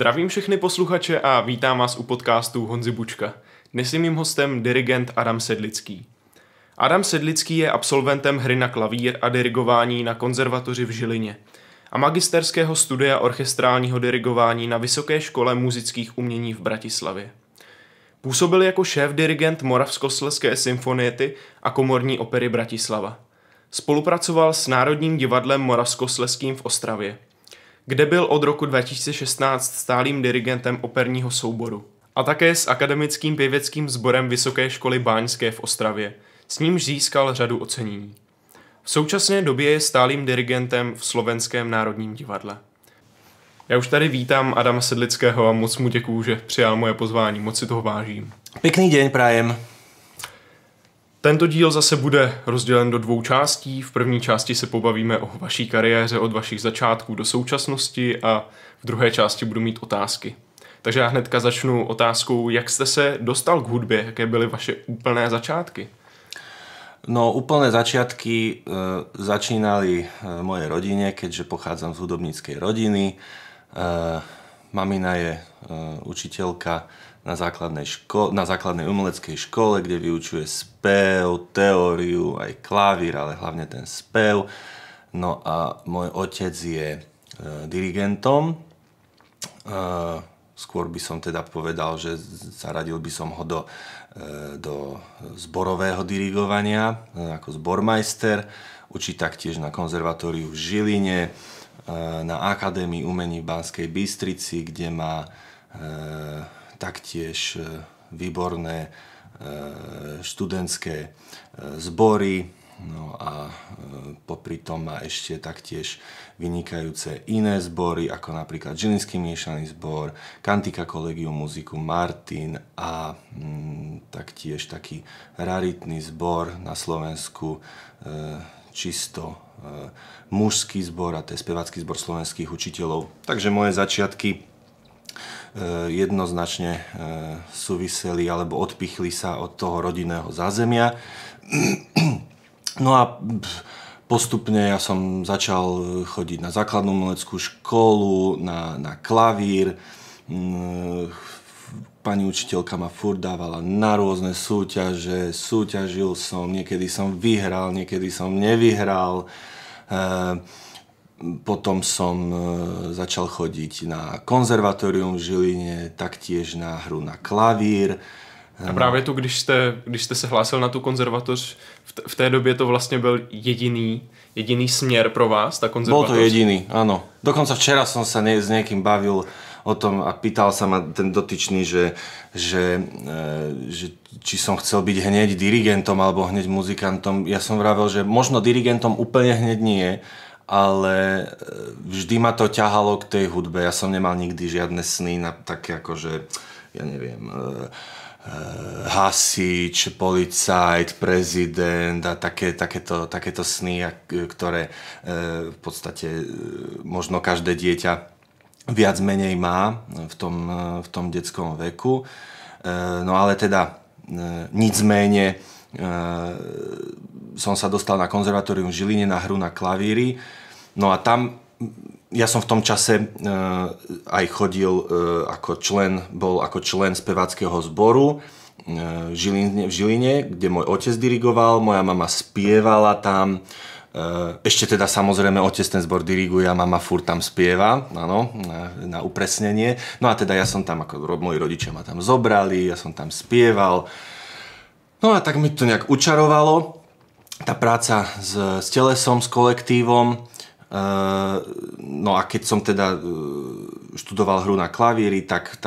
Zdravím všechny posluchače a vítám vás u podcastu Honzy Bučka. Dnes je mým hostem dirigent Adam Sedlický. Adam Sedlický je absolventem hry na klavír a dirigování na konzervatoři v Žilině a magisterského studia orchestrálního dirigování na Vysoké škole muzických umění v Bratislavě. Působil jako šéf-dirigent Moravskoslezské symfoniety a komorní opery Bratislava. Spolupracoval s Národním divadlem Moravskoslezským v Ostravě, kde byl od roku 2016 stálým dirigentem operního souboru a také s akademickým pěveckým sborem Vysoké školy báňské v Ostravě, s nímž získal řadu ocenění. V současné době je stálým dirigentem v Slovenském národním divadle. Já už tady vítám Adama Sedlického a moc mu děkuju, že přijal moje pozvání, moc si toho vážím. Pekný deň prajem. Tento díl zase bude rozdělen do dvou částí. V první části se pobavíme o vaší kariéře od vašich začátků do současnosti a v druhé části budu mít otázky. Takže já hnedka začnu otázkou, jak jste se dostal k hudbě, jaké byly vaše úplné začátky? No, úplné začiatky začínali v mojej rodine, keďže pochádzam z hudobníckej rodiny. Mamina je učiteľka na základnej umeleckej škole, kde vyučuje spev, teóriu, aj klavír, ale hlavne ten spev. No a môj otec je dirigentom. Skôr by som teda povedal, že zaradil by som ho do zborového dirigovania ako zbormajster. Učí taktiež na konzervatóriu v Žiline, na Akadémii umení v Banskej Bystrici, kde má taktiež výborné študentské zbory. No a popri tom má ešte taktiež vynikajúce iné zbory, ako napríklad Žilinský miešaný zbor, Cantica Collegium Musicum Martin a taktiež taký raritný zbor na Slovensku, čisto mužský zbor, a to je spevácky zbor slovenských učiteľov. Takže moje začiatky jednoznačne súviseli alebo odpichli sa od toho rodinného zázemia. No a postupne ja som začal chodiť na základnú umeleckú školu, na klavír. Pani učiteľka ma furt dávala na rôzne súťaže, súťažil som, niekedy som vyhral, niekedy som nevyhral. Potom som začal chodiť na konzervatórium v Žiline, taktiež na hru na klavír. A právě tu, když jste se hlásil na tu konzervatoř, v té době to vlastně byl jediný směr pro vás, ta konzervatoř? Bol to jediný, áno. Dokonca včera som sa s niekým bavil o tom a pýtal sa ma ten dotyčný, že či som chcel byť hneď dirigentom alebo hneď muzikantom. Ja som vravel, že možno dirigentom úplne hneď nie, ale vždy ma to ťahalo k tej hudbe. Ja som nemal nikdy žiadne sny na také akože, ja neviem, hasič, policajt, prezident a takéto sny, ktoré v podstate možno každé dieťa viac menej má v tom detskom veku. No ale teda nicméne som sa dostal na konzervatórium v Žiline na hru na klavíri. No a tam ja som v tom čase aj chodil bol ako člen speváckeho zboru v Žiline, kde môj otec dirigoval, moja mama spievala tam. Ešte teda samozrejme otec ten zbor diriguje a mama furt tam spieva, áno, na upresnenie. No a teda ja som tam, ako moji rodičia ma tam zobrali, ja som tam spieval. No a tak mi to nejak učarovalo, tá práca s telesom, s kolektívom. No a keď som teda študoval hru na klavíri, tak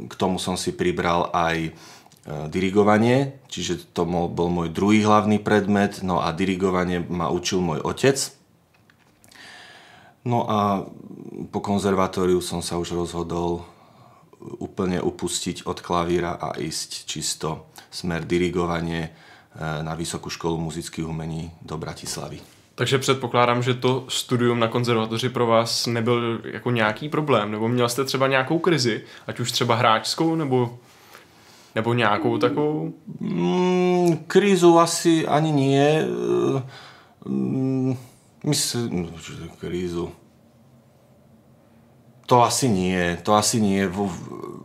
k tomu som si pribral aj dirigovanie, čiže to bol môj druhý hlavný predmet, no a dirigovanie ma učil môj otec. No a po konzervatóriu som sa už rozhodol úplne upustiť od klavíra a ísť čisto smer dirigovanie na Vysokú školu muzických umení do Bratislavy. Takže předpokládám, že to studium na konzervatoři pro vás nebyl jako nějaký problém, nebo měl jste třeba nějakou krizi, ať už třeba hráčskou, nebo nějakou takovou? Krízu asi ani nie. Myslím, krízu. To asi nie.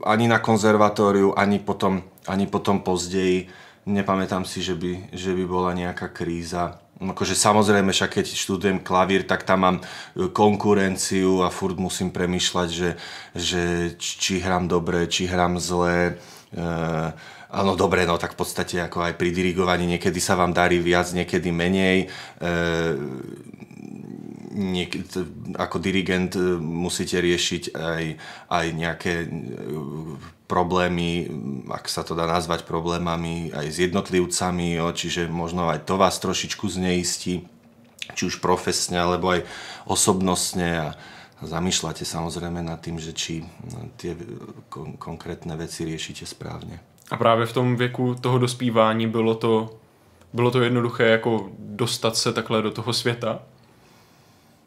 Ani na konzervatóriu, ani potom pozdeji. Nepamätám si, že by bola nejaká kríza. Akože samozrejme, však keď študujem klavír, tak tam mám konkurenciu a furt musím premýšľať, že či hrám dobre, či hrám zle. Áno, dobre, no tak v podstate ako aj pri dirigovaní niekedy sa vám darí viac, niekedy menej. Ako dirigent musíte riešiť aj nejaké problémy, ak sa to dá nazvať problémami, aj s jednotlivcami, čiže možno aj to vás trošičku zneistí, či už profesne, alebo aj osobnostne a zamýšľate samozrejme nad tým, že či tie konkrétne veci riešite správne. A právě v tom věku toho dospívání bylo to jednoduché jako dostat se takhle do toho světa?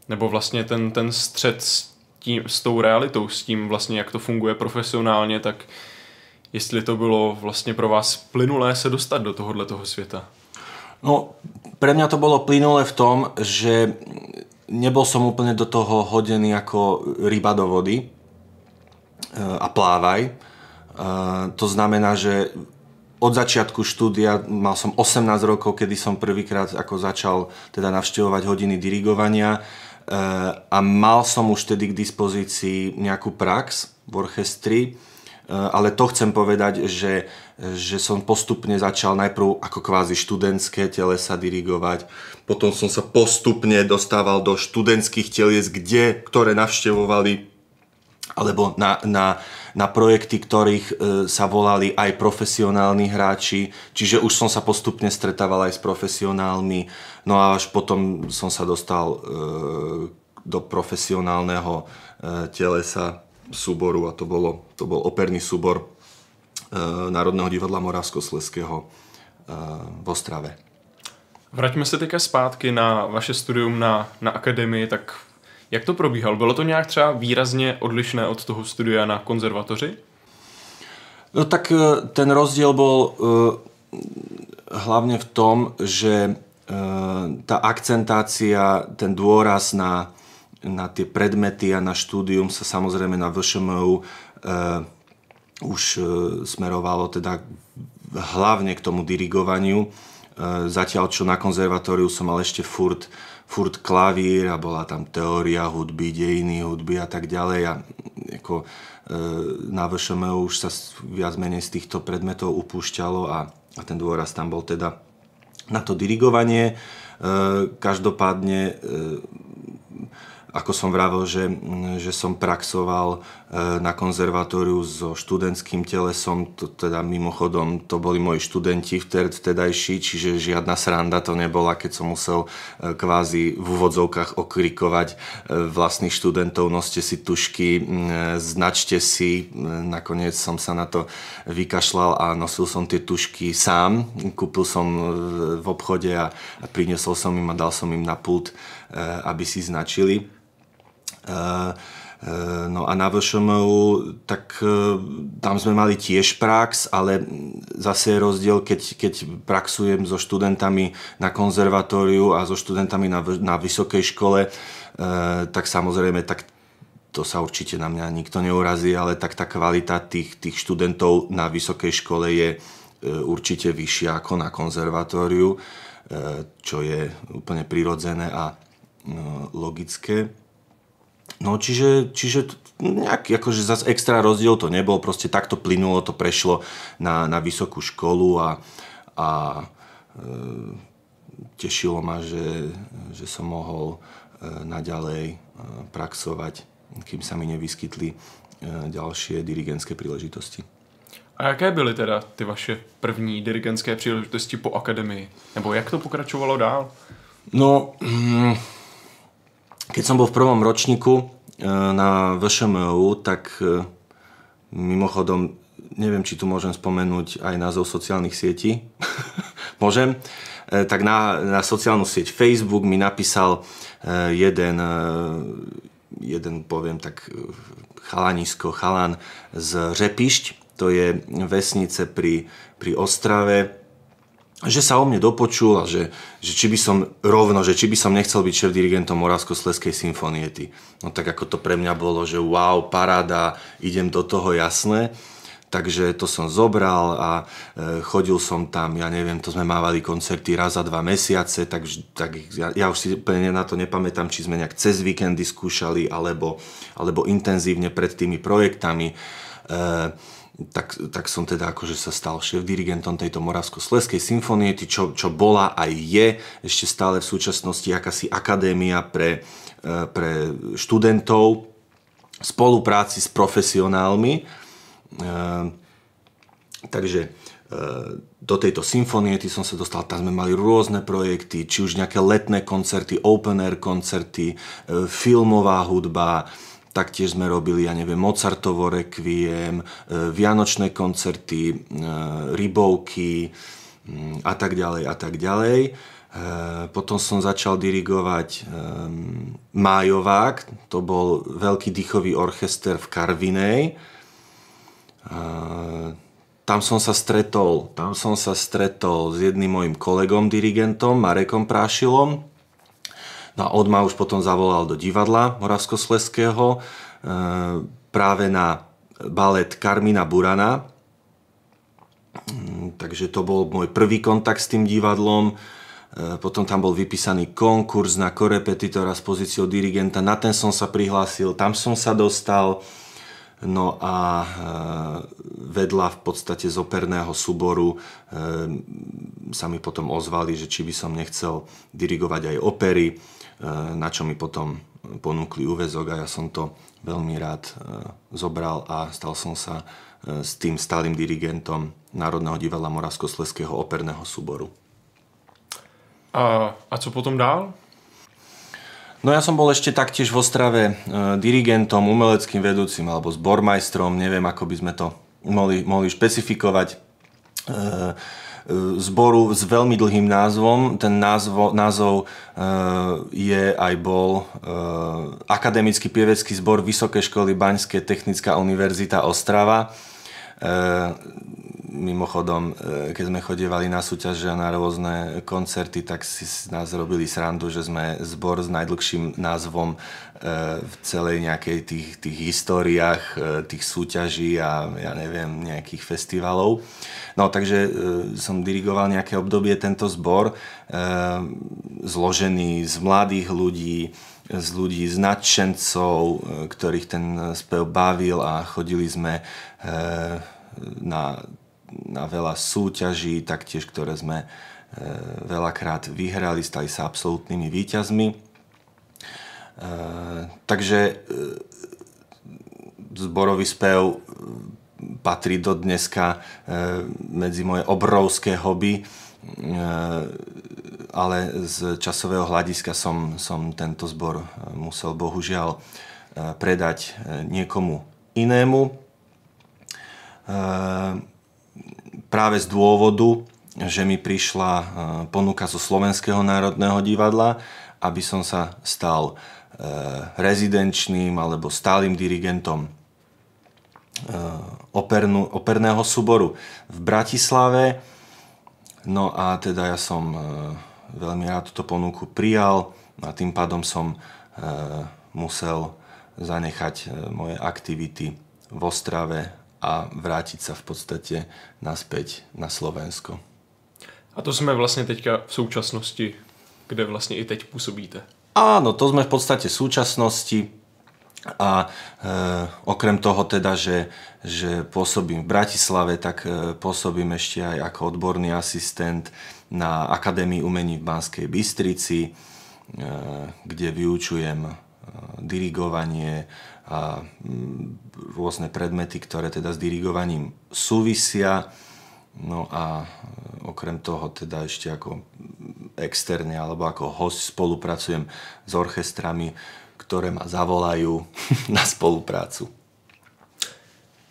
Nebo vlastně ten střed s tou realitou, s tím vlastně, jak to funguje profesionálně, tak jestli to bylo vlastně pro vás plynulé se dostat do tohoto světa? No, pre mňa to bolo plynulé v tom, že nebol som úplne do toho hodený ako ryba do vody a plávaj. To znamená, že od začiatku štúdia mal som 18 rokov, kedy som prvýkrát ako začal teda navštevovať hodiny dirigovania a mal som už tedy k dispozícii nejakú prax v orchestri, ale to chcem povedať, že som postupne začal najprv ako kvázi študentské telesa dirigovať, potom som sa postupne dostával do študentských telies, ktoré navštevovali alebo na projekty, ktorých sa volali aj profesionálni hráči, čiže už som sa postupne stretával aj s profesionálmi, no a až potom som sa dostal do profesionálneho telesa súboru a to bol operný súbor Národného divadla Moravskoslezského v Ostrave. Vraťme se teďka zpátky na vaše studium na akademii, tak jak to probíhalo? Bylo to nějak třeba výrazně odlišné od toho studia na konzervatoři? No tak ten rozdiel bol hlavne v tom, že tá akcentácia, ten dôraz na tie predmety a na štúdium sa samozrejme na VŠMU už smerovalo teda hlavne k tomu dirigovaniu. Zatiaľ, čo na konzervatóriu som mal ešte furt klavír a bola tam teória hudby, dejiny hudby a tak ďalej. A ako, na VŠMU už sa viac menej z týchto predmetov upúšťalo a ten dôraz tam bol teda na to dirigovanie. Každopádne ako som vravel, že som praxoval na konzervatóriu so študentským telesom, to teda mimochodom to boli moji študenti vtedajší, čiže žiadna sranda to nebola, keď som musel kvázi v úvodzovkách okrikovať vlastných študentov, noste si tušky, značte si, nakoniec som sa na to vykašľal a nosil som tie tušky sám, kúpil som v obchode a priniesol som im a dal som im na pult, aby si značili. No a na VŠMU, tak tam sme mali tiež prax, ale zase je rozdiel, keď praxujem so študentami na konzervatóriu a so študentami na vysokej škole, tak samozrejme, tak to sa určite na mňa nikto neurazí, ale tak tá kvalita tých študentov na vysokej škole je určite vyššia ako na konzervatóriu, čo je úplne prirodzené a logické. No čiže nejaký akože zase extra rozdiel to nebol, proste takto plynulo, to prešlo na vysokú školu a tešilo ma, že som mohol naďalej praxovať, kým sa mi nevyskytli ďalšie dirigentské príležitosti. A jaké byly teda ty vaše první dirigentské příležitosti po akademii? Nebo jak to pokračovalo dál? No, keď som bol v prvom ročníku na VŠMU, tak mimochodom, neviem, či tu môžem spomenúť aj názov sociálnych sietí. Môžem? Tak na sociálnu sieť Facebook mi napísal jeden poviem tak chalan z Řepišť, to je vesnice pri Ostrave, že sa o mne dopočul a že či by som nechcel byť šéf-dirigentom Moravskoslezskej symfoniety. No tak ako to pre mňa bolo, že wow, paráda, idem do toho, jasné. Takže to som zobral a chodil som tam, ja neviem, to sme mávali koncerty raz za 2 mesiace, tak ja už si úplne na to nepamätám, či sme nejak cez víkendy skúšali, alebo intenzívne pred tými projektami. Tak som teda akože sa stal šéf-dirigentom tejto Moravskoslezskej symfoniety, čo bola aj je ešte stále v súčasnosti akási akadémia pre študentov v spolupráci s profesionálmi. Takže do tejto symfoniety som sa dostal, tam sme mali rôzne projekty, či už nejaké letné koncerty, open air koncerty, filmová hudba. Taktiež sme robili, ja neviem, Mozartovo rekviem, vianočné koncerty, rybovky a tak ďalej a tak ďalej. Potom som začal dirigovať Májovák, to bol veľký dýchový orchester v Karvinej. Tam som sa stretol s jedným mojim kolegom, dirigentom, Marekom Prášilom. No a on ma už potom zavolal do divadla Moravskoslezského práve na balet Karmina Burana. Takže to bol môj prvý kontakt s tým divadlom. Potom tam bol vypísaný konkurs na korepetitora s pozíciou dirigenta. Na ten som sa prihlásil, tam som sa dostal. No a vedľa v podstate z operného súboru sa mi potom ozvali, že či by som nechcel dirigovať aj opery, na čo mi potom ponúkli úväzok a ja som to veľmi rád zobral a stal som sa s tým stálym dirigentom Národného divadla Moravskoslezského operného súboru. A co potom dál? No ja som bol ešte taktiež v Ostrave dirigentom, umeleckým vedúcim alebo zbormajstrom, neviem ako by sme to mohli špecifikovať, zboru s veľmi dlhým názvom. Ten názov je aj bol Akademický pievecký zbor Vysokej školy Baňské technická univerzita Ostrava. Mimochodom, keď sme chodievali na súťaže a na rôzne koncerty, tak si nás robili srandu, že sme zbor s najdlhším názvom v celej nejakej tých históriách tých súťaží a ja neviem, nejakých festivalov. No takže som dirigoval nejaké obdobie tento zbor, zložený z mladých ľudí, z ľudí, z nadšencov, ktorých ten spev bavil a chodili sme na veľa súťaží, taktiež, ktoré sme veľakrát vyhrali, stali sa absolútnymi víťazmi. Takže zborový spev patrí do dneska medzi moje obrovské hobby, ale z časového hľadiska som tento zbor musel bohužiaľ predať niekomu inému. Práve z dôvodu, že mi prišla ponuka zo Slovenského národného divadla, aby som sa stal rezidenčným alebo stálym dirigentom operného súboru v Bratislave. No a teda ja som veľmi rád túto ponuku prijal a tým pádom som musel zanechať moje aktivity v Ostrave a vrátiť sa v podstate naspäť na Slovensko. A to jsme vlastně teďka v současnosti, kde vlastně i teď působíte. Áno, to sme v podstate v súčasnosti a okrem toho teda, že pôsobím v Bratislave, tak pôsobím ešte aj ako odborný asistent na Akadémii umení v Banskej Bystrici, kde vyučujem dirigovanie a rôzne predmety, ktoré teda s dirigovaním súvisia. No a okrem toho teda ešte ako externe alebo ako host spolupracujem s orchestrami, ktoré ma zavolajú na spoluprácu.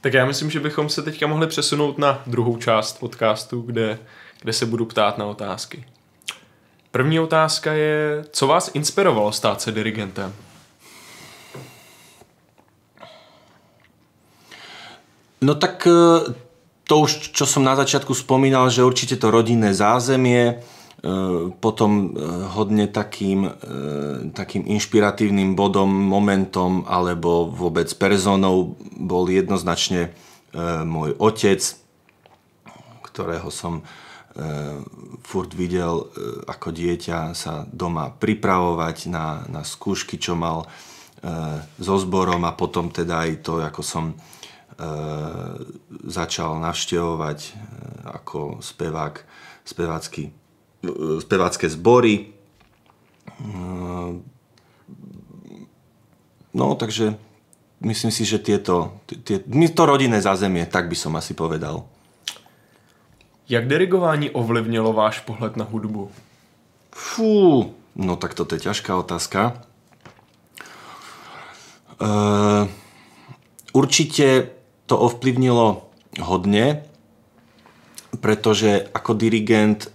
Tak já myslím, že bychom se teďka mohli přesunout na druhou část podcastu, kde se budu ptát na otázky. První otázka je, co vás inspirovalo stát se dirigentem? No tak to už, čo som na začiatku spomínal, že určite to rodinné zázemie, potom hodne takým inšpiratívnym bodom, momentom alebo vôbec personou bol jednoznačne môj otec, ktorého som furt videl ako dieťa sa doma pripravovať na skúšky, čo mal so zborom, a potom teda aj to, ako som začal navštevovať ako spevák spevácké zbory. No, takže myslím si, že to rodinné zázemie, tak by som asi povedal. Jak dirigování ovlivnilo váš pohled na hudbu? No tak toto je ťažká otázka. Určite to ovplyvnilo hodne, pretože ako dirigent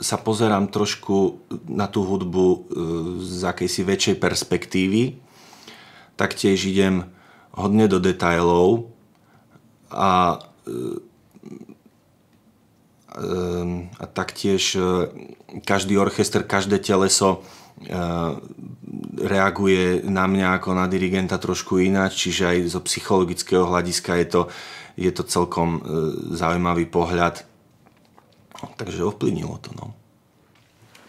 sa pozerám trošku na tú hudbu z akejsi väčšej perspektívy. Taktiež idem hodne do detailov a taktiež každý orchester, každé teleso reaguje na mňa ako na dirigenta trošku ináč, čiže aj zo psychologického hľadiska je to celkom zaujímavý pohľad. Takže ovplyvnilo to, no.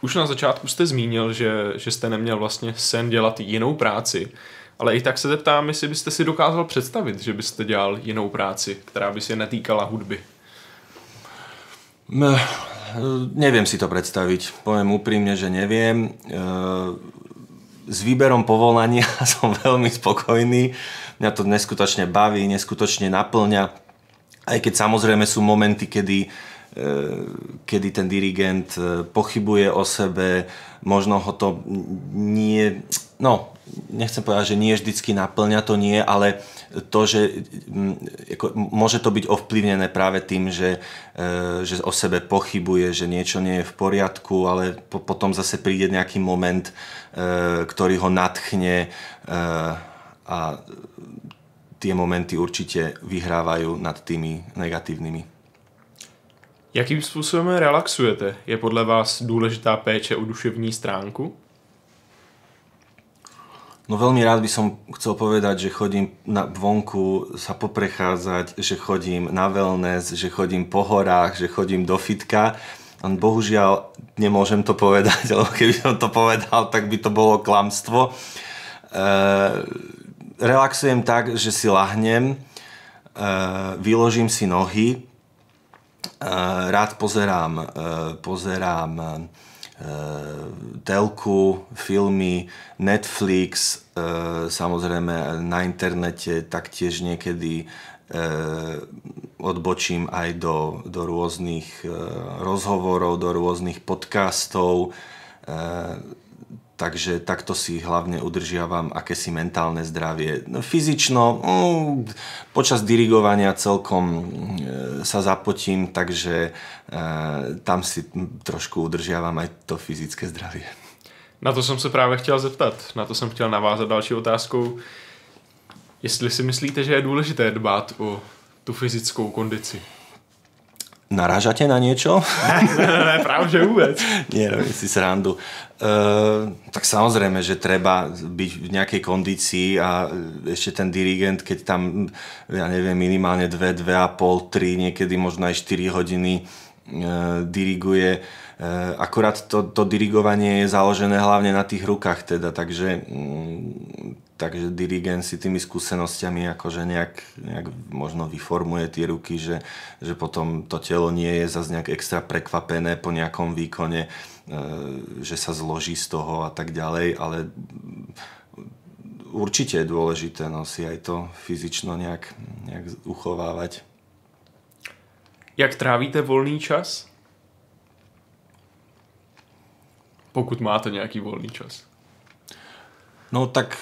Už na začátku jste zmínil, že jste neměl vlastně sen dělat jinou práci, ale i tak se zeptám, jestli byste si dokázal představit, že byste dělal jinou práci, která by se netýkala hudby. Neviem si to predstaviť. Poviem úprimne, že neviem. S výberom povolania som veľmi spokojný. Mňa to neskutočne baví, neskutočne naplňa. Aj keď samozrejme sú momenty, kedy ten dirigent pochybuje o sebe, možno ho to nie... No, nechcem povedať, že nie vždycky naplňa, to nie, ale to, že môže to byť ovplyvnené práve tým, že o sebe pochybuje, že niečo nie je v poriadku, ale potom zase príde nejaký moment, ktorý ho nadchne, a tie momenty určite vyhrávajú nad tými negatívnymi. Jakým způsobem relaxujete? Je podle vás důležitá péče o duševní stránku? No veľmi rád by som chcel povedať, že chodím vonku sa poprechádzať, že chodím na wellness, že chodím po horách, že chodím do fitka. Bohužiaľ nemôžem to povedať, lebo keby som to povedal, tak by to bolo klamstvo. Relaxujem tak, že si lahnem, vyložím si nohy, rád pozerám telku, filmy, Netflix, samozrejme na internete, taktiež niekedy odbočím aj do rôznych rozhovorov, do rôznych podcastov, takže takto si hlavne udržiavam akési mentálne zdravie. Fyzično, počas dirigovania celkom sa zapotím, takže tam si trošku udržiavam aj to fyzické zdravie. Na to jsem se právě chtěl zeptat. Na to jsem chtěl navázat další otázkou. Jestli si myslíte, že je důležité dbát o tu fyzickou kondici? Narážate na niečo? Ne, práve že vôbec. Nie, robím si srandu. Tak samozrejme, že treba byť v nejakej kondícii, a ešte ten dirigent, keď tam, ja neviem, minimálne 2, 2,5, 3, niekedy možno aj 4 hodiny diriguje. Akurát to dirigovanie je založené hlavne na tých rukách teda, takže dirigent si tými skúsenosťami akože nejak možno vyformuje tie ruky, že potom to telo nie je zase nejak extra prekvapené po nejakom výkone, že sa zloží z toho a tak ďalej, ale určite je dôležité si aj to fyzično nejak uchovávať. Jak trávíte volný čas? Pokud máte nejaký voľný čas. No tak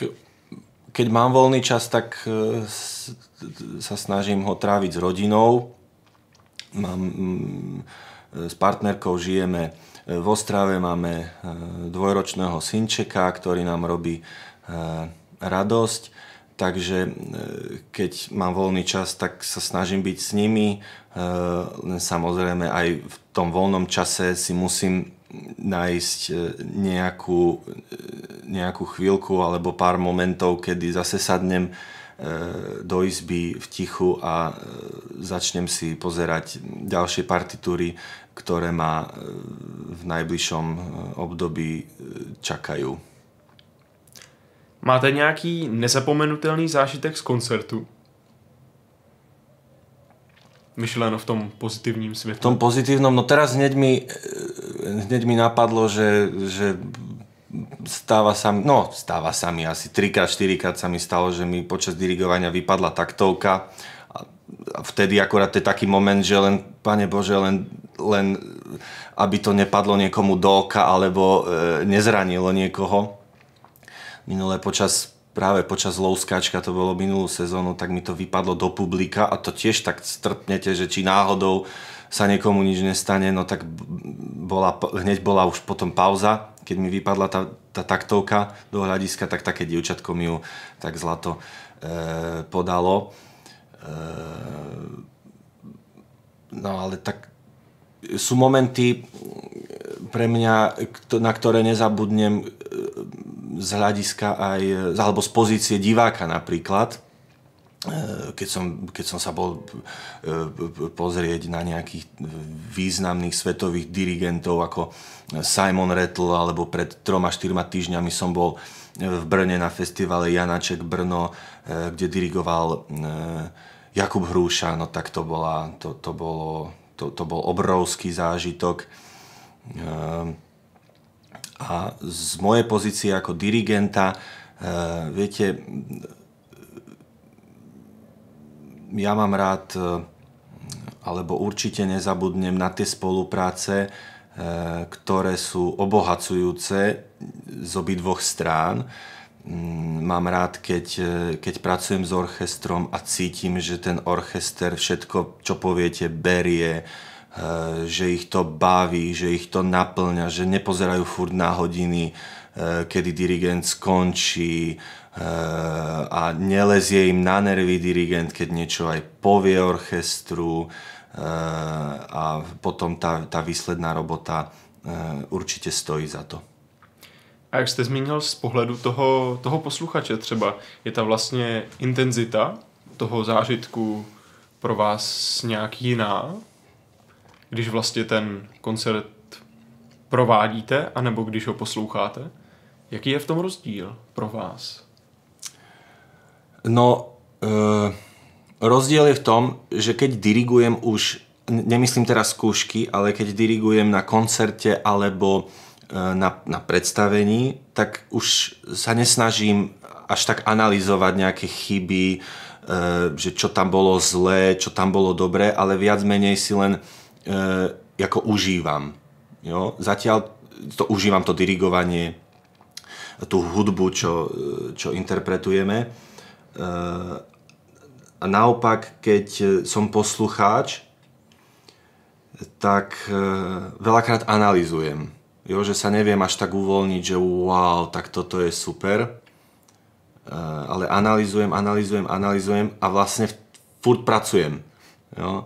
keď mám voľný čas, tak sa snažím ho tráviť s rodinou. S partnerkou žijeme v Ostrave, máme 2-ročného synčeka, ktorý nám robí radosť. takže keď mám voľný čas, tak sa snažím byť s nimi. Samozrejme aj v tom voľnom čase si musím nájsť nejakú chvíľku alebo pár momentov, kedy zase sadnem do izby v tichu a začnem si pozerať ďalšie partitúry, ktoré ma v najbližšom období čakajú. Máte nějaký nezapomenutelný zážitek z koncertu? Myšleno v tom pozitivním světle. V tom pozitívnom, no teraz hneď mi napadlo, že stáva sa mi asi 3-4 krát sa mi stalo, že mi počas dirigovania vypadla taktovka. A vtedy akorát to je taký moment, že len, Pane Bože, len aby to nepadlo niekomu do oka alebo nezranilo niekoho. Minulé práve počas low skáčka, to bolo minulú sezónu, tak mi to vypadlo do publika a to tiež tak strpnete, že či náhodou sa niekomu nič nestane, no tak hneď bola už potom pauza, keď mi vypadla tá taktovka do hľadiska, tak také dievčatko mi ju tak zlato podalo. No ale tak sú momenty pre mňa, na ktoré nezabudnem z hľadiska aj, alebo z pozície diváka napríklad, keď som sa bol pozrieť na nejakých významných svetových dirigentov ako Simon Rattle, alebo pred 3-4 týždňami som bol v Brne na festivale Janaček Brno, kde dirigoval Jakub Hrúša, no tak to bol obrovský zážitok. A z mojej pozície ako dirigenta, viete, ja mám rád, alebo určite nezabudnem na tie spolupráce, ktoré sú obohacujúce z obidvoch strán. Mám rád, keď pracujem s orchestrom a cítim, že ten orchester všetko, čo poviete, berie, že ich to baví, že ich to naplňa, že nepozerajú furt na hodiny, kedy dirigent skončí a nelezie im na nervy dirigent, keď niečo aj povie orchestru a potom tá výsledná robota určite stojí za to. A jak jste zmínil z pohledu toho posluchače třeba, je ta vlastně intenzita toho zážitku pro vás nějak jiná, když vlastně ten koncert provádíte, anebo když ho posloucháte? Jaký je v tom rozdíl pro vás? No, rozdiel je v tom, že keď dirigujem už, nemyslím teraz skúšky, ale keď dirigujem na koncerte alebo na predstavení, tak už sa nesnažím až tak analyzovať nejaké chyby, že čo tam bolo zlé, čo tam bolo dobré, ale viac menej si len ako užívam. Jo? Zatiaľ užívam to dirigovanie, tú hudbu, čo interpretujeme. A naopak, keď som poslucháč, tak veľakrát analyzujem. Jo, že sa neviem až tak uvoľniť, že wow, tak toto je super. Ale analyzujem a vlastne furt pracujem. Jo?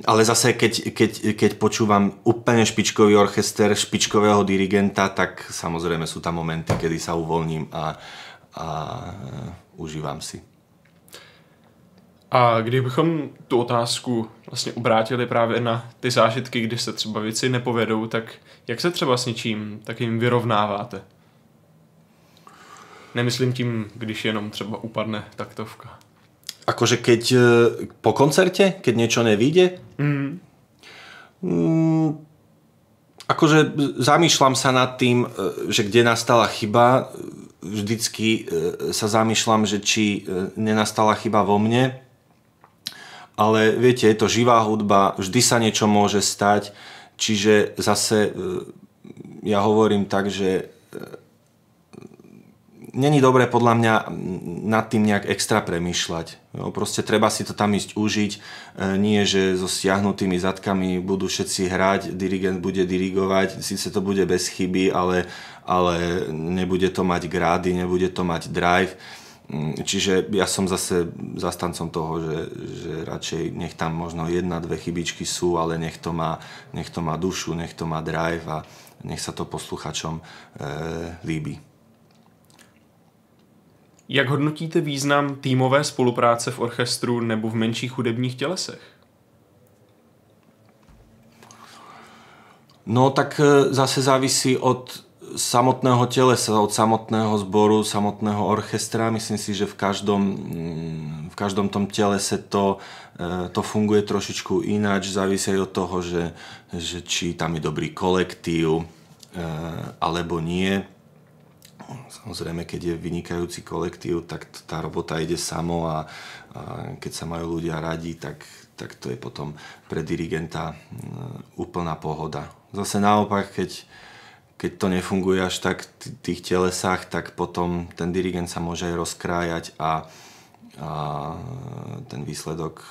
Ale zase, keď počúvam úplne špičkový orchester, špičkového dirigenta, tak samozrejme sú tam momenty, kedy sa uvoľním a užívám si. A kdybychom tu otázku vlastně obrátili právě na ty zážitky, kdy se třeba věci nepovedou, tak jak se třeba s něčím takým vyrovnáváte? Nemyslím tím, když jenom třeba upadne taktovka. Akože keď po koncerte, keď niečo nevyjde? Akože zamýšľam sa nad tým, že kde nastala chyba. Vždycky sa zamýšľam, že či nenastala chyba vo mne. Ale viete, je to živá hudba, vždy sa niečo môže stať. Čiže zase ja hovorím tak, že není dobré podľa mňa nad tým nejak extra premýšľať. Jo, proste treba si to tam ísť užiť. Nie, že so stiahnutými zadkami budú všetci hrať, dirigent bude dirigovať, síce to bude bez chyby, ale nebude to mať grády, nebude to mať drive. Čiže ja som zase zastancom toho, že radšej nech tam možno 1-2 chybičky sú, ale nech to má dušu, nech to má drive a nech sa to posluchačom líbí. Jak hodnotíte význam týmové spolupráce v orchestru nebo v menších hudebních tělesech? No tak zase závisí od samotného telesa, od samotného zboru, samotného orchestra. Myslím si, že v každom tom telese to funguje trošičku ináč. Závisí od toho, že či tam je dobrý kolektív alebo nie. Samozrejme, keď je vynikajúci kolektív, tak tá robota ide samo a keď sa majú ľudia radi, tak to je potom pre dirigenta úplná pohoda. Zase naopak, keď to nefunguje až tak v tých telesách, tak potom ten dirigent sa môže aj rozkrájať a ten výsledok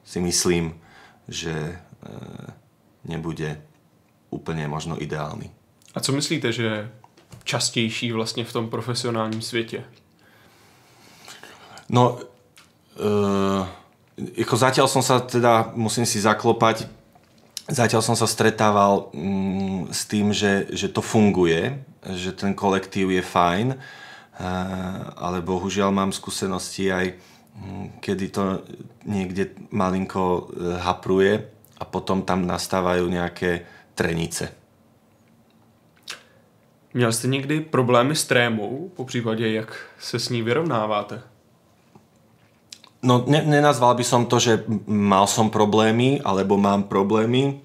si myslím, že nebude úplne možno ideálny. A co myslíte, že je častější vlastně v tom profesionálním světě? No, ako zatiaľ som sa teda, musím si zaklopať, zatiaľ som sa stretával s tým, že to funguje, že ten kolektív je fajn, ale bohužiaľ mám skúsenosti aj, kedy to niekde malinko hapruje a potom tam nastávajú nejaké trenice. Měl jste někdy problémy s trémou, po případě jak se s ní vyrovnáváte? No, nenazval by som to, že mal som problémy, alebo mám problémy.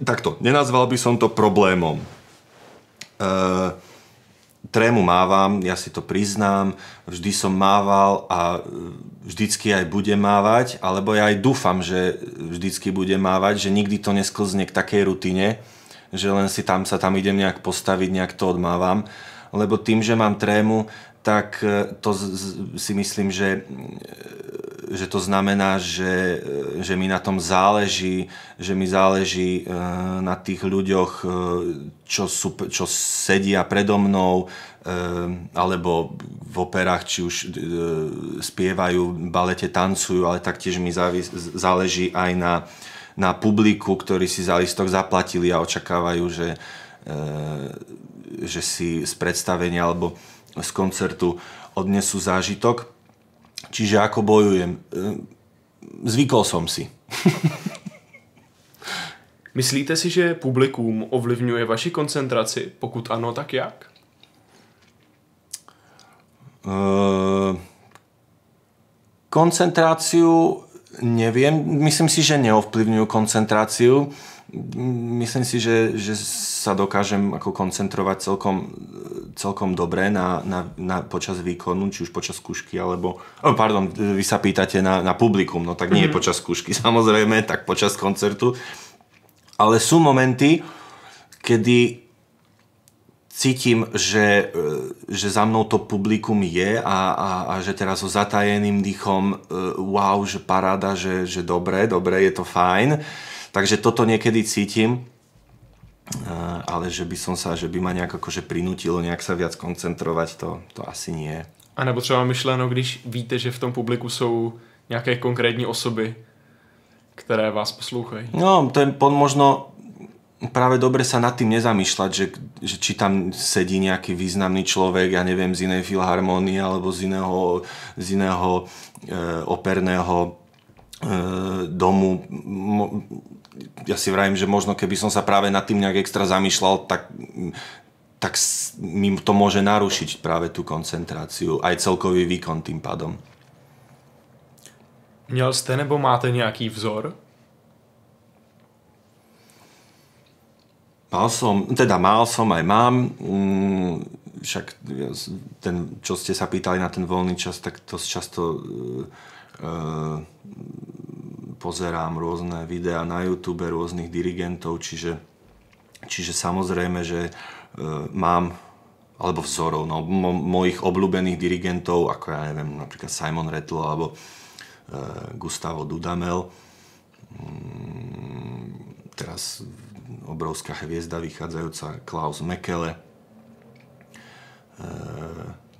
Takto, nenazval by som to problémom. Trému mávam, ja si to priznám, vždy som mával a vždycky aj budem mávať, alebo ja aj dúfam, že vždycky budem mávať, že nikdy to nesklzne k takej rutine, že len si sa tam idem nejak postaviť, nejak to odmávam. Lebo tým, že mám trému, tak to si myslím, že to znamená, že mi na tom záleží, že mi záleží na tých ľuďoch, čo sedia predo mnou, alebo v operách, či už spievajú, v balete tancujú, ale taktiež mi záleží aj na publiku, ktorí si za lístok zaplatili a očakávajú, že si z predstavenia alebo z koncertu odnesú zážitok. Čiže ako bojujem? Zvykol som si. Myslíte si, že publikum ovlivňuje vaši koncentraci? Pokud ano, tak jak? Koncentráciu neviem. Myslím si, že neovplyvňujú koncentráciu. Myslím si, že sa dokážem ako koncentrovať celkom dobre počas výkonu, či už počas skúšky, alebo... Pardon, vy sa pýtate na publikum, no tak nie počas skúšky, samozrejme, tak počas koncertu. Ale sú momenty, kedy cítim, že za mnou to publikum je a že teraz so zatajeným dýchom wow, že paráda, že dobre, je to fajn. Takže toto niekedy cítim, ale že by ma nejak akože prinútilo nejak sa viac koncentrovať, to asi nie. A nebo třeba myšleno, když víte, že v tom publiku jsou nějaké konkrétní osoby, které vás poslouchají. No, to je možno práve dobre sa nad tým nezamýšľať, že či tam sedí nejaký významný človek, ja neviem, z inej filharmónie alebo z iného operného domu. Ja si vravím, že možno keby som sa práve nad tým nejak extra zamýšľal, tak mi to môže narušiť práve tú koncentráciu, aj celkový výkon tým pádom. Měl jste nebo máte nějaký vzor? Mal som, aj mám. Však čo ste sa pýtali na ten voľný čas, tak dosť často pozerám rôzne videá na YouTube rôznych dirigentov, čiže samozrejme, že mám alebo vzorov, no, mojich obľúbených dirigentov, ako ja neviem, napríklad Simon Rattle alebo Gustavo Dudamel. Teraz obrovská hviezda vychádzajúca Klaus Mekele.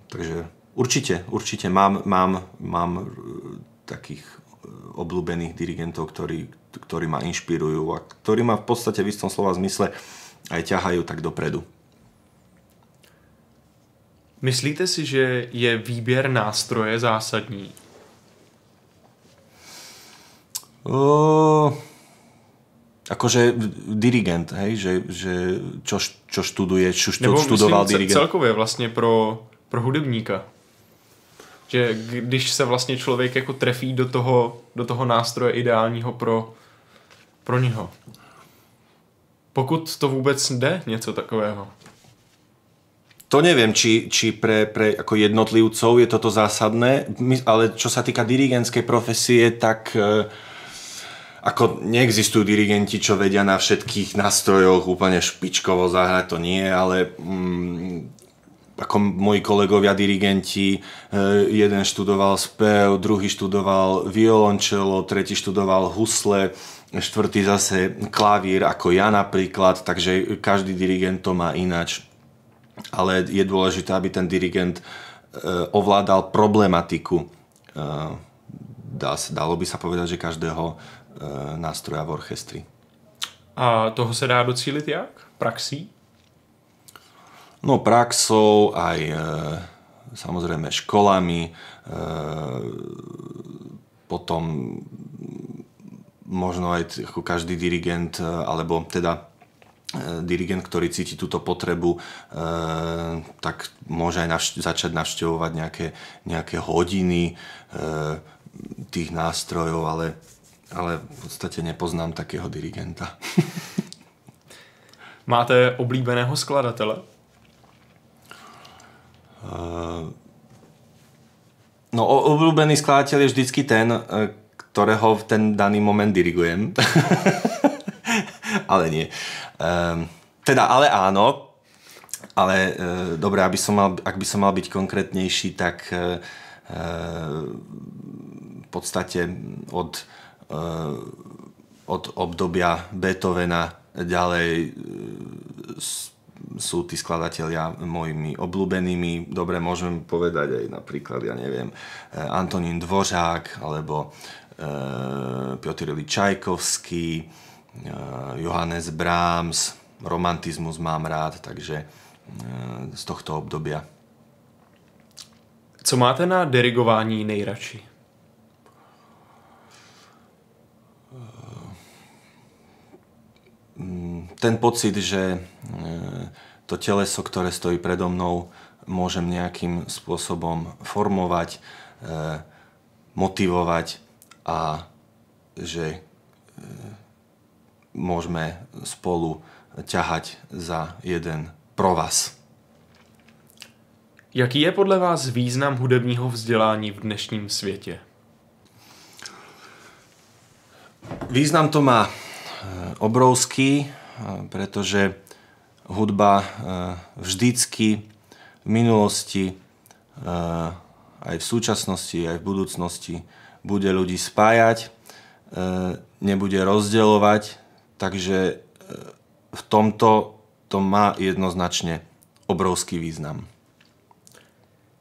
Takže Určite. Mám takých obľúbených dirigentov, ktorí ma inšpirujú a ktorí ma v podstate v istom slova zmysle aj ťahajú tak dopredu. Myslíte si, že je výběr nástroje zásadní? Akože dirigent, hej? Že čo študuje, Nebo študoval myslím dirigent. celkově vlastně pro hudebníka. Že když se vlastně člověk jako trefí do toho nástroje ideálního pro něho. Pokud to vůbec jde něco takového. To neviem, či pre ako jednotlivcov je toto zásadné, ale čo sa týka dirigentskej profesie, tak ako neexistujú dirigenti, čo vedia na všetkých nástrojoch úplne špičkovo zahrať, to nie, ale ako moji kolegovia dirigenti, jeden študoval spev, druhý študoval violončelo, tretí študoval husle, štvrtý zase klavír, ako ja napríklad, takže každý dirigent to má ináč. Ale je dôležité, aby ten dirigent ovládal problematiku. Dalo by sa povedať, že každého nástroja v orchestri. A toho se dá docílit jak? Praxí? No praxou, aj samozrejme školami, potom možno aj ako každý dirigent, alebo teda dirigent, ktorý cíti túto potrebu, tak môže aj začať navštevovať nejaké hodiny tých nástrojov, ale v podstate nepoznám takého dirigenta. Máte oblíbeného skladatele? No, obľúbený skladateľ je vždycky ten, ktorého v ten daný moment dirigujem. Ale nie. Ale áno. Ale dobre, ak by som mal byť konkrétnejší, tak v podstate od obdobia Beethovena ďalej sú tí skladatelia mojimi obľúbenými. Dobre, môžem povedať aj napríklad, ja neviem, Antonín Dvořák, alebo Piotr Ilyich Čajkovský, Johannes Brahms, romantizmus mám rád, takže z tohto obdobia. Co máte na dirigování nejradši? Ten pocit, že to teleso, ktoré stojí predo mnou, môžem nejakým spôsobom formovať, motivovať a že môžeme spolu ťahať za jeden provaz. Jaký je podle vás význam hudebního vzdělání v dnešním světě? Význam to má obrovský, pretože hudba vždycky v minulosti, aj v súčasnosti, aj v budúcnosti bude ľudí spájať, nebude rozdeľovať, takže v tomto to má jednoznačne obrovský význam.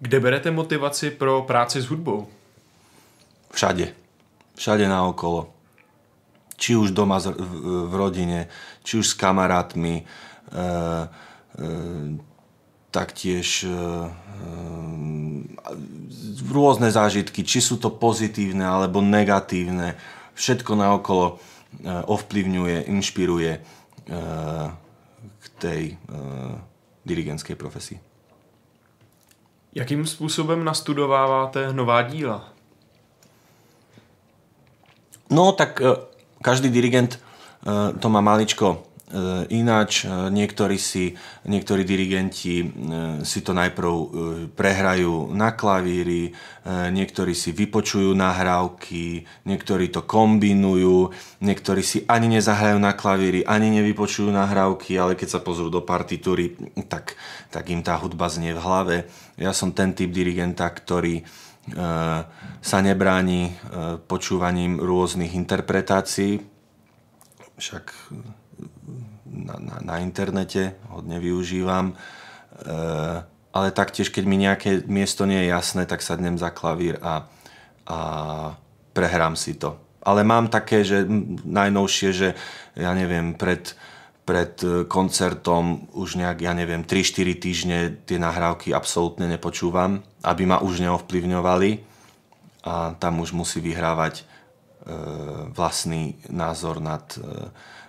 Kde berete motivaci pro práci s hudbou? Všade naokolo. Či už doma v rodine, či už s kamarátmi, taktiež rôzne zážitky, či sú to pozitívne alebo negatívne. Všetko naokolo ovplyvňuje, inšpiruje k tej dirigentskej profesii. Jakým způsobem nastudováváte nová díla? No tak každý dirigent to má maličko ináč. Niektorí dirigenti si to najprv prehrajú na klavíri, niektorí si vypočujú nahrávky, niektorí to kombinujú, niektorí si ani nezahrajú na klavíri, ani nevypočujú nahrávky, ale keď sa pozrú do partitúry, tak im tá hudba znie v hlave. Ja som ten typ dirigenta, ktorý sa nebráni počúvaním rôznych interpretácií, však na internete hodne využívam, ale taktiež, keď mi nejaké miesto nie je jasné, tak sadnem za klavír a prehrám si to. Ale mám také, že najnovšie, že ja neviem, pred koncertom už nejak, ja neviem, 3-4 týždne tie nahrávky absolútne nepočúvam, aby ma už neovplyvňovali a tam už musí vyhrávať vlastný názor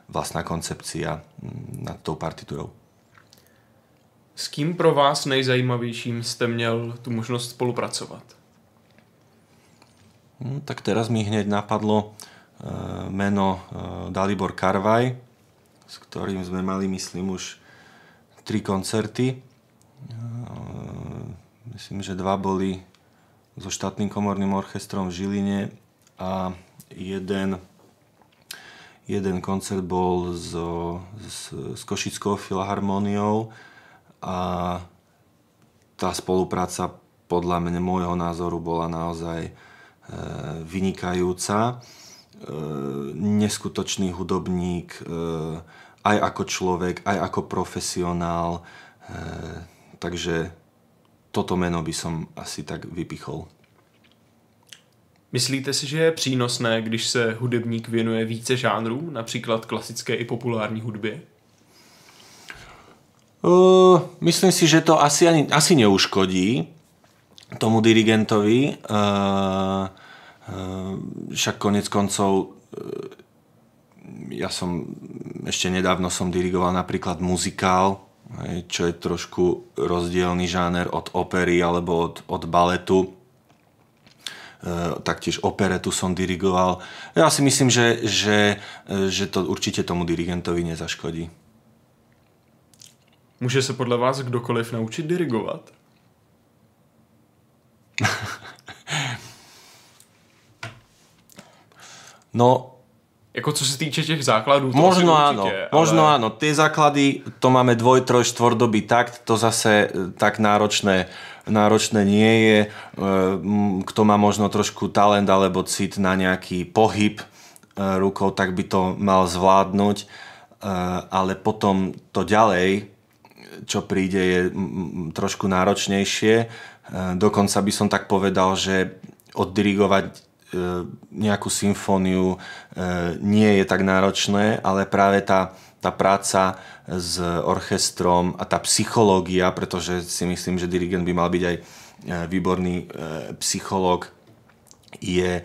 vlastná koncepcia nad tou partitúrou. S kým pro vás nejzajímavějším jste měl tu možnost spolupracovat? Tak teraz mi hneď napadlo meno Dalibor Karvaj, s ktorým sme mali, myslím, už 3 koncerty. Myslím, že 2 boli so štátnym komorným orchestrom v Žiline a jeden koncert bol s Košickou filharmóniou a tá spolupráca podľa mňa, môjho názoru, bola naozaj vynikajúca. Neskutočný hudobník, aj ako človek, aj ako profesionál. Takže toto meno by som asi tak vypichol. Myslíte si, že je přínosné, když se hudebník věnuje více žánrů, například klasické i populární hudbě? Myslím si, že to asi neuškodí tomu dirigentovi. Však konec koncov ja ešte nedávno som dirigoval napríklad muzikál, čo je trošku rozdielný žáner od opery alebo od baletu. Taktiež operetu som dirigoval. Ja si myslím, že to určite tomu dirigentovi nezaškodí. Může se podle vás kdokoliv naučit dirigovat? No, jako co se týče těch základů, to možno určitě, áno, možno áno. Tie základy, to máme 2, 3, 4-dobý takt, to zase tak náročné nie je. Kto má možno trošku talent alebo cit na nejaký pohyb rukou, tak by to mal zvládnuť. Ale potom to ďalej, čo príde, je trošku náročnejšie. Dokonca by som tak povedal, že oddirigovať nejakú symfóniu nie je tak náročné, ale práve tá práca s orchestrom a tá psychológia, pretože si myslím, že dirigent by mal byť aj výborný psychológ, je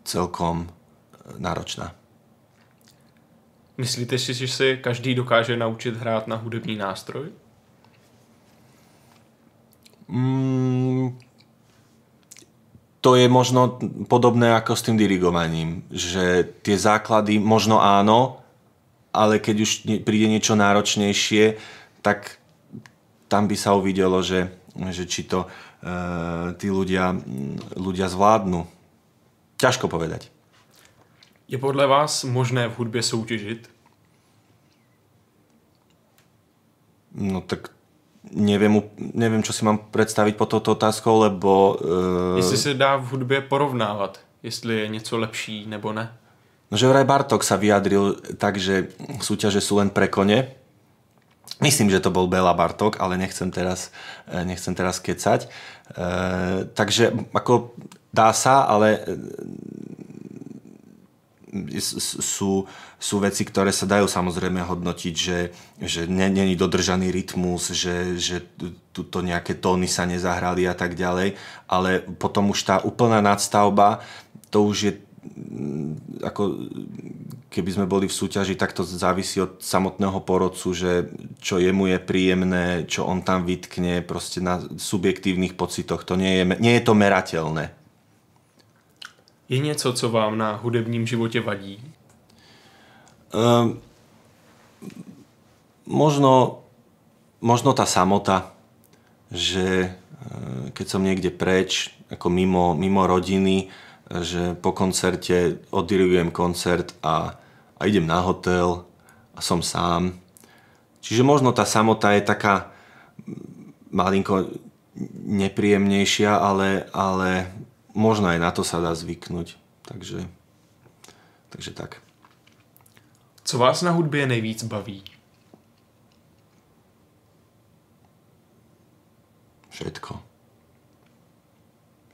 celkom náročná. Myslíte si, že si každý dokáže naučit hrát na hudební nástroj? To je možno podobné ako s tým dirigovaním, že tie základy možno áno, ale keď už príde niečo náročnejšie, tak tam by sa uvidelo, že či to tí ľudia zvládnu. Ťažko povedať. Je podle vás možné v hudbě soutěžit? No tak neviem, čo si mám predstaviť pod touto otázkou, lebo... Jestli se dá v hudbě porovnávat, jestli je něco lepší nebo ne? No, že vraj Bartók sa vyjadril tak, že súťaže sú len pre kone. Myslím, že to bol Béla Bartók, ale nechcem teraz kecať. Takže ako dá sa, ale sú veci, ktoré sa dajú samozrejme hodnotiť, že není dodržaný rytmus, že tuto nejaké tóny sa nezahrali a tak ďalej, ale potom už tá úplná nadstavba, to už je ako keby sme boli v súťaži, tak to závisí od samotného porodcu, že čo jemu je príjemné, čo on tam vytkne, proste na subjektívnych pocitoch. To nie je to merateľné. Je něco, co vám na hudebním životě vadí? Možno tá samota, že keď som niekde preč, ako mimo rodiny, že po koncerte oddirigujem koncert a idem na hotel a som sám. Čiže možno tá samota je taká malinko nepríjemnejšia, ale možno aj na to sa dá zvyknúť. Takže tak. Co vás na hudbě nejvíc baví? Všetko.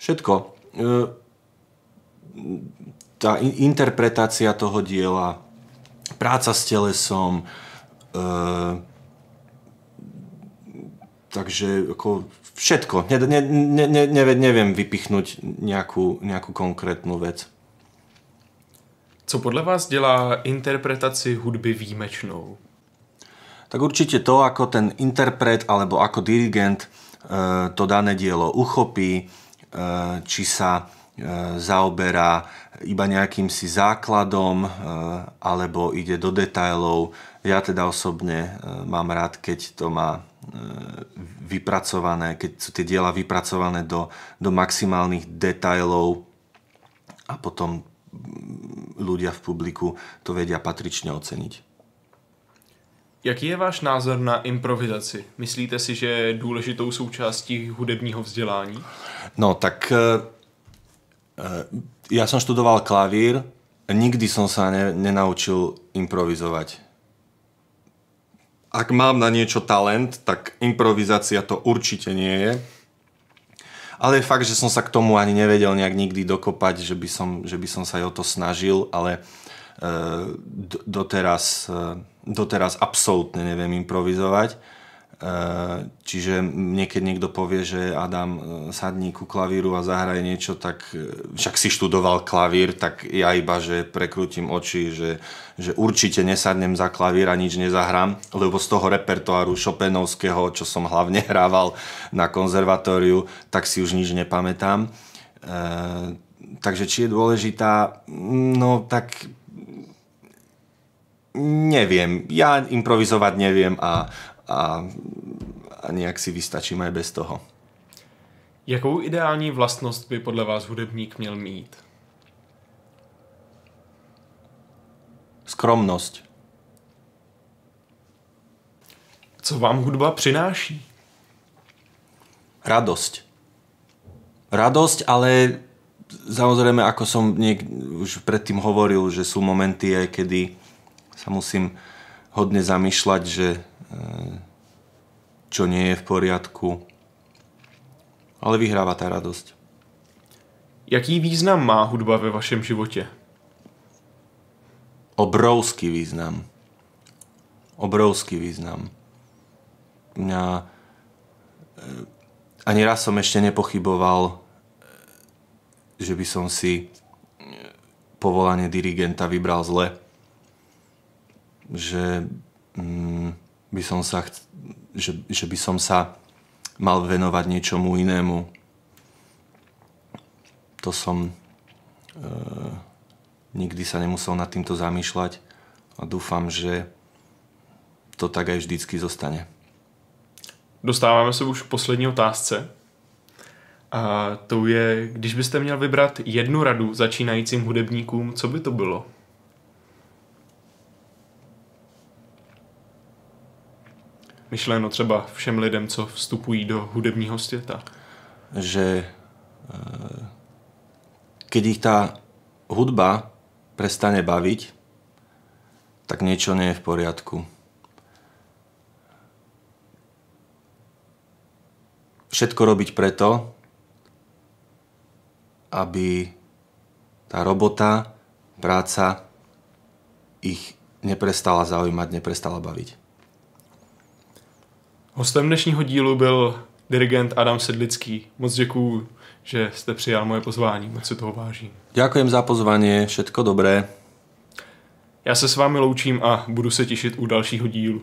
Všetko. Tá interpretácia toho diela, práca s telesom, takže ako všetko. Neviem vypichnúť nejakú konkrétnu vec. Co podle vás dělá interpretaci hudby výjimečnou? Tak určite to, ako ten interpret alebo ako dirigent to dané dielo uchopí, či sa zaoberá iba nejakým si základom alebo ide do detailov. Ja teda osobne mám rád, keď to má vypracované, keď sú tie diela vypracované do maximálnych detailov a potom ľudia v publiku to vedia patrične oceniť. Jaký je váš názor na improvizaci? Myslíte si, že je důležitou součástí hudebního vzdělání? No tak ja som študoval klavír, nikdy som sa nenaučil improvizovať. Ak mám na niečo talent, tak improvizácia to určite nie je. Ale je fakt, že som sa k tomu ani nevedel nejak nikdy dokopať, že by som sa aj o to snažil, ale doteraz absolútne neviem improvizovať. Čiže niekedy niekto povie, že Adam, sadni ku klavíru a zahraj niečo, tak však si študoval klavír, tak ja iba, že prekrútim oči, že určite nesadnem za klavír a nič nezahrám, lebo z toho repertoáru Chopinovského, čo som hlavne hrával na konzervatóriu, tak si už nič nepamätám. Takže či je dôležitá? No tak neviem. Ja improvizovať neviem a nejak si vystačím aj bez toho. Jakou ideální vlastnost by podle vás hudebník měl mít? Skromnosť. Co vám hudba přináší? Radosť. Radosť, ale samozrejme, ako som už predtým hovoril, že sú momenty, kedy sa musím hodne zamýšľať, že čo nie je v poriadku. Ale vyhráva tá radosť. Jaký význam má hudba ve vašem životě? Obrovský význam. Obrovský význam. Mňa ani raz som ešte nepochyboval, že by som si povolanie dirigenta vybral zle. Že by som sa mal venovať niečomu inému. To som nikdy sa nemusel nad týmto zamýšľať a dúfam, že to tak aj vždycky zostane. Dostáváme se už k poslední otázce. A to je, když byste měl vybrat jednu radu začínajícím hudebníkům, co by to bylo? Myšleno třeba všem lidem, co vstupují do hudebního světa. Že keď ich tá hudba prestane baviť, tak niečo nie je v poriadku. Všetko robiť preto, aby tá robota, práca ich neprestala zaujímať, neprestala baviť. Hostem dnešního dílu byl dirigent Adam Sedlický. Moc děkuju, že jste přijal moje pozvání. Moc si toho vážím. Ďakujem za pozvanie, všetko dobré. Já se s vámi loučím a budu se těšit u dalšího dílu.